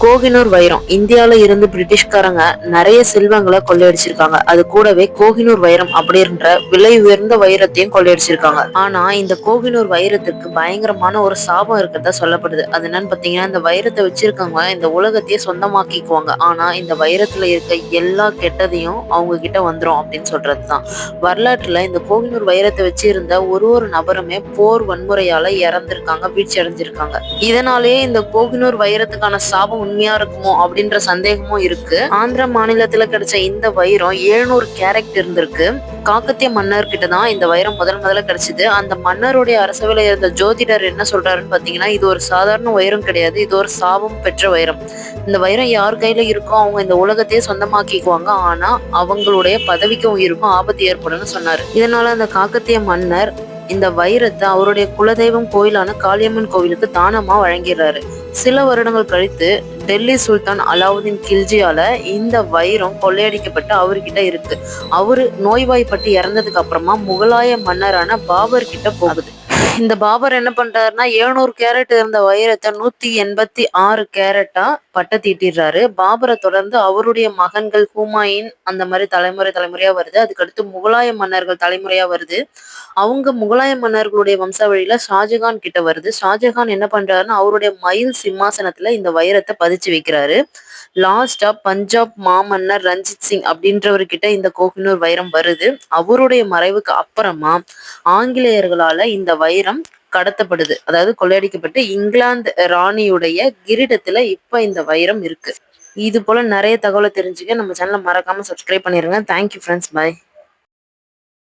கோஹினூர் வைரம் இந்தியால இருந்து பிரிட்டிஷ்காரங்க நிறைய செல்வங்களை கொள்ளையடிச்சிருக்காங்க. அது கூடவே கோஹினூர் வைரம் அப்படின்ற விலை உயர்ந்த வைரத்தையும் கொள்ளையடிச்சிருக்காங்க. ஆனா இந்த கோஹினூர் வைரத்துக்கு பயங்கரமான ஒரு சாபம் இருக்கிறதா சொல்லப்படுது. அது என்னன்னு பாத்தீங்கன்னா, இந்த வைரத்தை வச்சிருக்கவங்க இந்த உலகத்தையே சொந்தமாக்கிக்குவாங்க. ஆனா இந்த வைரத்துல இருக்க எல்லா கெட்டதையும் அவங்க கிட்ட வந்துரும் அப்படின்னு சொல்றதுதான். வரலாற்றுல இந்த கோஹினூர் வைரத்தை வச்சிருந்த ஒரு நபருமே போர் வன்முறையால இறந்திருக்காங்க, வீழ்ச்சி அடைஞ்சிருக்காங்க. இதனாலேயே இந்த கோஹினூர் வைரத்துக்கான சாபம் உண்மையா இருக்குமோ அப்படின்ற சந்தேகமும் இருக்கு. ஆந்திர மாநிலத்துல கிடைச்ச இந்த வைரம் 700 கேரட் இருந்திருக்கு. காக்கத்திய மன்னர் கிட்ட தான் இந்த வைரம் முதல்ல கிடைச்சது. அந்த மன்னருடைய அரசவையில இருந்த ஜோதிடர் என்ன சொல்றாருன்னு பாத்தீங்கன்னா, இது ஒரு சாதாரண வைரம் கிடையாது, இது ஒரு சாபம் பெற்ற வைரம். இந்த வைரம் யார் கையில இருக்கோ அவங்க இந்த உலகத்தையே சொந்தமாக்கிக்குவாங்க. ஆனா அவங்களுடைய பதவிக்கும் உயிருக்கும் ஆபத்து ஏற்படும்னு சொன்னாரு. இதனால அந்த காக்கத்திய மன்னர் இந்த வைரத்தை அவருடைய குலதெய்வம் கோயிலான காளியம்மன் கோவிலுக்கு தானமா வழங்கிறாரு. சில வருடங்கள் கழித்து டெல்லி சுல்தான் அலாவுதீன் கில்ஜியால இந்த வைரம் கொள்ளையடிக்கப்பட்டு அவர்கிட்ட இருக்கு. அவரு நோய்வாய்ப்பட்டு இறந்ததுக்கு அப்புறமா முகலாய மன்னரான பாபர் கிட்ட போகுது. இந்த பாபர் என்ன பண்றாருன்னா, 700 கேரட் இருந்த வைரத்தை 186 கேரட்டா பட்ட தீட்டிடுறாரு. பாபரை தொடர்ந்து அவருடைய மகன்கள் ஹுமாயூன் அந்த மாதிரி தலைமுறையா வருது. அதுக்கடுத்து முகலாய மன்னர்கள் தலைமுறையா வருது. அவங்க முகலாய மன்னர்களுடைய வம்சாவழியில ஷாஜகான் கிட்ட வருது. ஷாஜகான் என்ன பண்றாருன்னா, அவருடைய மயில் சிம்மாசனத்துல இந்த வைரத்தை பதிச்சு வைக்கிறாரு. லாஸ்டா பஞ்சாப் மாமன்னர் ரஞ்சித் சிங் அப்படின்றவர்கிட்ட இந்த கோஹினூர் வைரம் வருது. அவருடைய மறைவுக்கு அப்புறமா ஆங்கிலேயர்களால இந்த வைரம் கடத்தப்படுது, அதாவது கொள்ளையடிக்கப்பட்டு இங்கிலாந்து ராணியுடைய கிரீடத்துல இப்ப இந்த வைரம் இருக்கு. இது போல நிறைய தகவலை தெரிஞ்சுக்க நம்ம சேனலை மறக்காம சப்ஸ்கிரைப் பண்ணிருங்க. தேங்க்யூ ஃப்ரெண்ட்ஸ், பாய்.